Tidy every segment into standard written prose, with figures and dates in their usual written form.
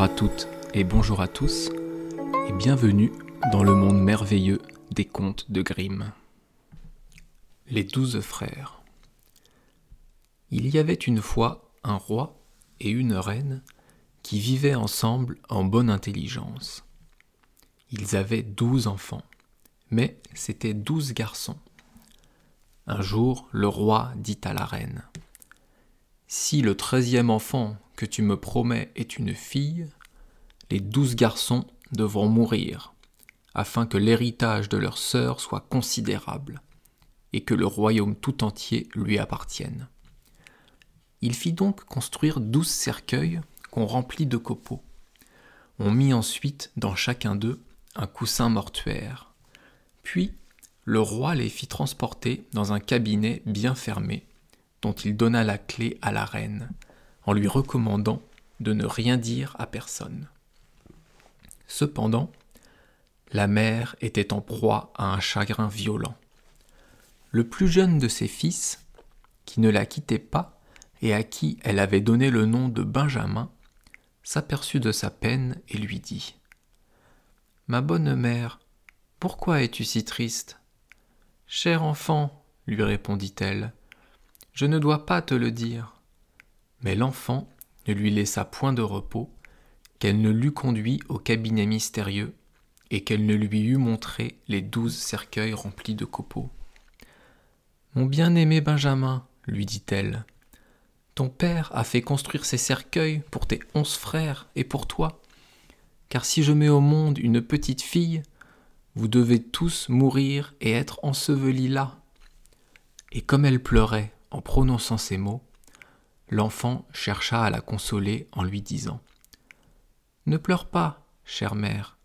Bonjour à toutes et bonjour à tous, et bienvenue dans le monde merveilleux des contes de Grimm. Les 12 frères. Il y avait une fois un roi et une reine qui vivaient ensemble en bonne intelligence. Ils avaient 12 enfants, mais c'étaient 12 garçons. Un jour, le roi dit à la reine : « Si le 13e enfant que tu me promets est une fille, les 12 garçons devront mourir, afin que l'héritage de leur sœur soit considérable, et que le royaume tout entier lui appartienne. » Il fit donc construire 12 cercueils qu'on remplit de copeaux. On mit ensuite dans chacun d'eux un coussin mortuaire. Puis, le roi les fit transporter dans un cabinet bien fermé, dont il donna la clé à la reine, en lui recommandant de ne rien dire à personne. Cependant, la mère était en proie à un chagrin violent. Le plus jeune de ses fils, qui ne la quittait pas et à qui elle avait donné le nom de Benjamin, s'aperçut de sa peine et lui dit : « Ma bonne mère, pourquoi es-tu si triste ? » ?»« Cher enfant, lui répondit-elle, je ne dois pas te le dire. » Mais l'enfant ne lui laissa point de repos, qu'elle ne l'eût conduit au cabinet mystérieux et qu'elle ne lui eût montré les 12 cercueils remplis de copeaux. « Mon bien-aimé Benjamin, lui dit-elle, ton père a fait construire ces cercueils pour tes 11 frères et pour toi, car si je mets au monde une petite fille, vous devez tous mourir et être ensevelis là. » Et comme elle pleurait en prononçant ces mots, l'enfant chercha à la consoler en lui disant : « Ne pleure pas, chère mère,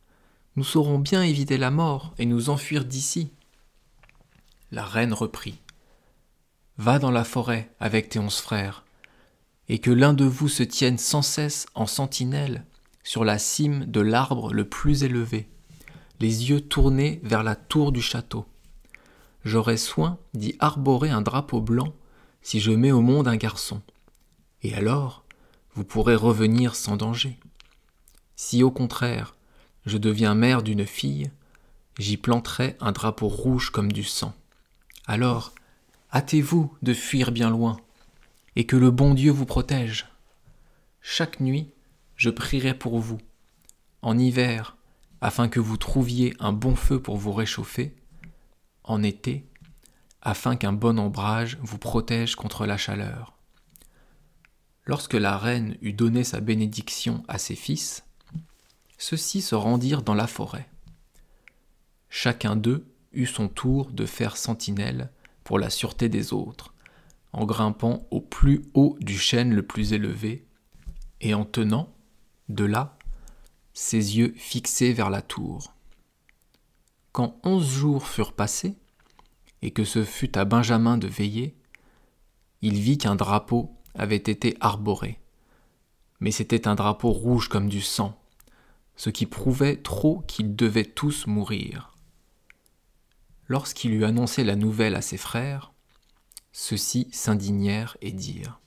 nous saurons bien éviter la mort et nous enfuir d'ici. » La reine reprit : « Va dans la forêt avec tes 11 frères, et que l'un de vous se tienne sans cesse en sentinelle sur la cime de l'arbre le plus élevé, les yeux tournés vers la tour du château. J'aurai soin d'y arborer un drapeau blanc si je mets au monde un garçon, et alors vous pourrez revenir sans danger. Si au contraire je deviens mère d'une fille, j'y planterai un drapeau rouge comme du sang. Alors hâtez-vous de fuir bien loin, et que le bon Dieu vous protège. Chaque nuit, je prierai pour vous, en hiver, afin que vous trouviez un bon feu pour vous réchauffer, en été, afin qu'un bon ombrage vous protège contre la chaleur. » Lorsque la reine eut donné sa bénédiction à ses fils, ceux-ci se rendirent dans la forêt. Chacun d'eux eut son tour de faire sentinelle pour la sûreté des autres, en grimpant au plus haut du chêne le plus élevé, et en tenant, de là, ses yeux fixés vers la tour. Quand 11 jours furent passés, et que ce fut à Benjamin de veiller, il vit qu'un drapeau avait été arboré, mais c'était un drapeau rouge comme du sang, ce qui prouvait trop qu'ils devaient tous mourir. Lorsqu'il eut annoncé la nouvelle à ses frères, ceux-ci s'indignèrent et dirent :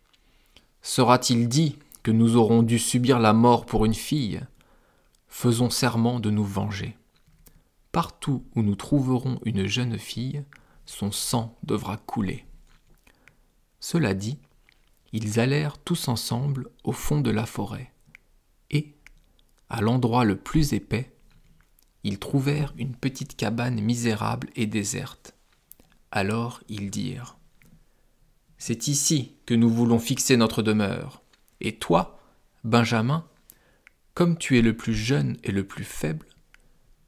« Sera-t-il dit que nous aurons dû subir la mort pour une fille ? Faisons serment de nous venger. Partout où nous trouverons une jeune fille, son sang devra couler. » Cela dit, ils allèrent tous ensemble au fond de la forêt, et, à l'endroit le plus épais, ils trouvèrent une petite cabane misérable et déserte. Alors ils dirent : « C'est ici que nous voulons fixer notre demeure, et toi, Benjamin, comme tu es le plus jeune et le plus faible,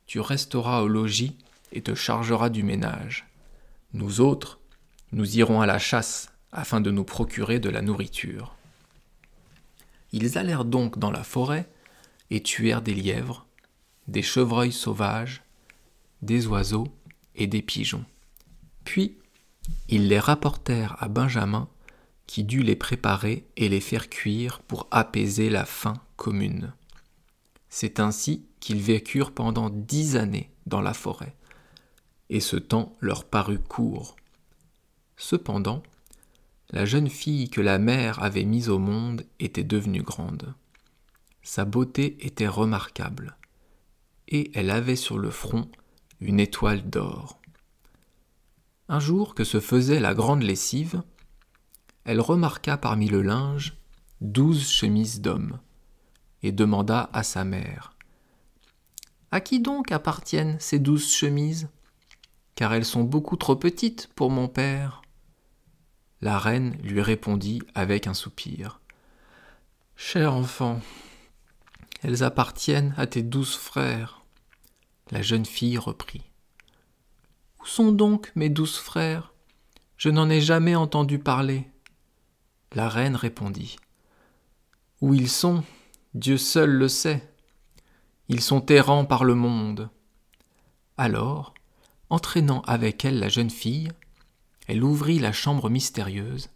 tu resteras au logis et te chargeras du ménage. Nous autres, nous irons à la chasse afin de nous procurer de la nourriture. » Ils allèrent donc dans la forêt et tuèrent des lièvres, des chevreuils sauvages, des oiseaux et des pigeons. Puis, ils les rapportèrent à Benjamin, qui dut les préparer et les faire cuire pour apaiser la faim commune. C'est ainsi qu'ils vécurent pendant 10 années dans la forêt, et ce temps leur parut court. Cependant, la jeune fille que la mère avait mise au monde était devenue grande. Sa beauté était remarquable, et elle avait sur le front une étoile d'or. Un jour que se faisait la grande lessive, elle remarqua parmi le linge 12 chemises d'hommes, et demanda à sa mère : « À qui donc appartiennent ces 12 chemises ? Car elles sont beaucoup trop petites pour mon père. » La reine lui répondit avec un soupir : « Cher enfant, elles appartiennent à tes 12 frères. » La jeune fille reprit : « Où sont donc mes 12 frères ? Je n'en ai jamais entendu parler. » La reine répondit : « Où ils sont, Dieu seul le sait. Ils sont errants par le monde. » Alors, entraînant avec elle la jeune fille, elle ouvrit la chambre mystérieuse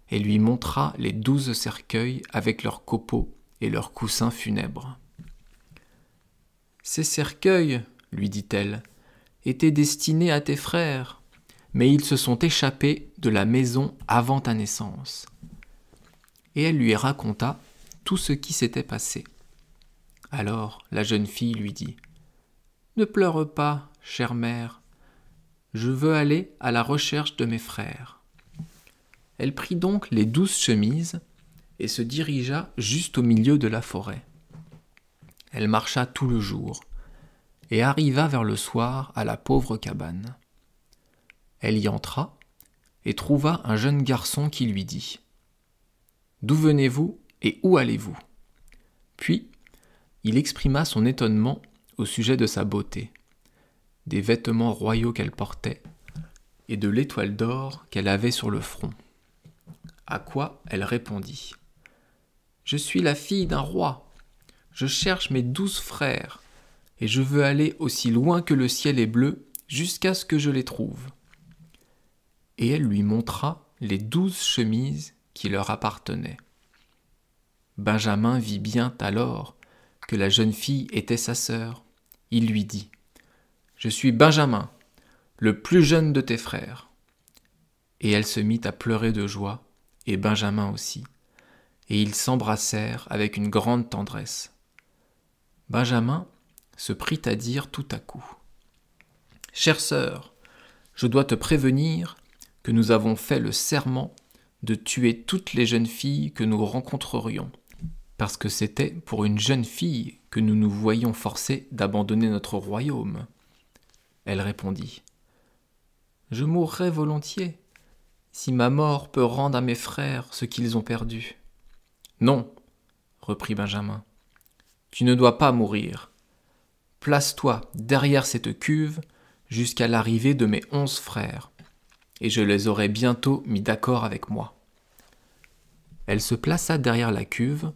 et lui montra les 12 cercueils avec leurs copeaux et leurs coussins funèbres. « Ces cercueils, lui dit-elle, étaient destinés à tes frères, mais ils se sont échappés de la maison avant ta naissance. » Et elle lui raconta tout ce qui s'était passé. Alors la jeune fille lui dit : « Ne pleure pas, chère mère, je veux aller à la recherche de mes frères. » Elle prit donc les 12 chemises et se dirigea juste au milieu de la forêt. Elle marcha tout le jour et arriva vers le soir à la pauvre cabane. Elle y entra et trouva un jeune garçon qui lui dit : « D'où venez-vous et où allez-vous ? » Puis, il exprima son étonnement au sujet de sa beauté, des vêtements royaux qu'elle portait et de l'étoile d'or qu'elle avait sur le front. À quoi elle répondit : « Je suis la fille d'un roi. Je cherche mes 12 frères et je veux aller aussi loin que le ciel est bleu jusqu'à ce que je les trouve. » Et elle lui montra les 12 chemises qui leur appartenaient. Benjamin vit bien alors que la jeune fille était sa sœur. Il lui dit : « Je suis Benjamin, le plus jeune de tes frères. » Et elle se mit à pleurer de joie, et Benjamin aussi, et ils s'embrassèrent avec une grande tendresse. Benjamin se prit à dire tout à coup : « Chère sœur, je dois te prévenir que nous avons fait le serment de tuer toutes les jeunes filles que nous rencontrerions, parce que c'était pour une jeune fille que nous nous voyions forcés d'abandonner notre royaume. » Elle répondit : « Je mourrai volontiers, si ma mort peut rendre à mes frères ce qu'ils ont perdu. » « Non, reprit Benjamin, tu ne dois pas mourir. Place-toi derrière cette cuve jusqu'à l'arrivée de mes 11 frères, et je les aurai bientôt mis d'accord avec moi. » Elle se plaça derrière la cuve,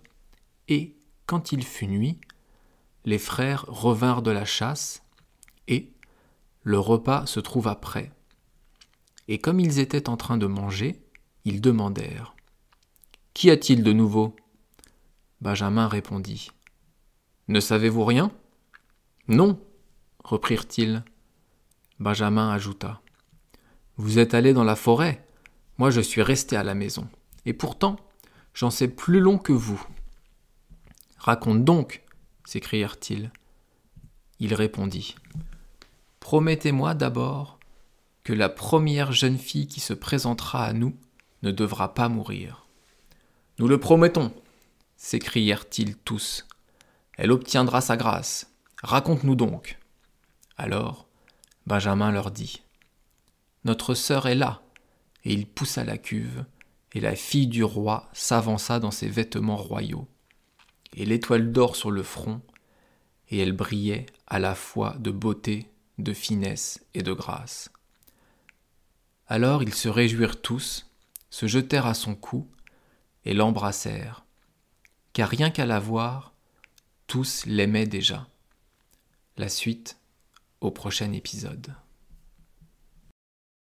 et, quand il fut nuit, les frères revinrent de la chasse, et le repas se trouva prêt. Et comme ils étaient en train de manger, ils demandèrent : « Qu'y a-t-il de nouveau ? » Benjamin répondit : « Ne savez-vous rien ? » ?»« Non, reprirent-ils. Benjamin ajouta : « Vous êtes allés dans la forêt, moi je suis resté à la maison, et pourtant j'en sais plus long que vous. »« Raconte donc, » s'écrièrent-ils. Il répondit : « Promettez-moi d'abord que la première jeune fille qui se présentera à nous ne devra pas mourir. »« Nous le promettons, » s'écrièrent-ils tous. « Elle obtiendra sa grâce. Raconte-nous donc. » Alors Benjamin leur dit : « Notre sœur est là. » Et il poussa la cuve, et la fille du roi s'avança dans ses vêtements royaux, et l'étoile d'or sur le front, et elle brillait à la fois de beauté, de finesse et de grâce. Alors ils se réjouirent tous, se jetèrent à son cou et l'embrassèrent, car rien qu'à la voir, tous l'aimaient déjà. La suite au prochain épisode.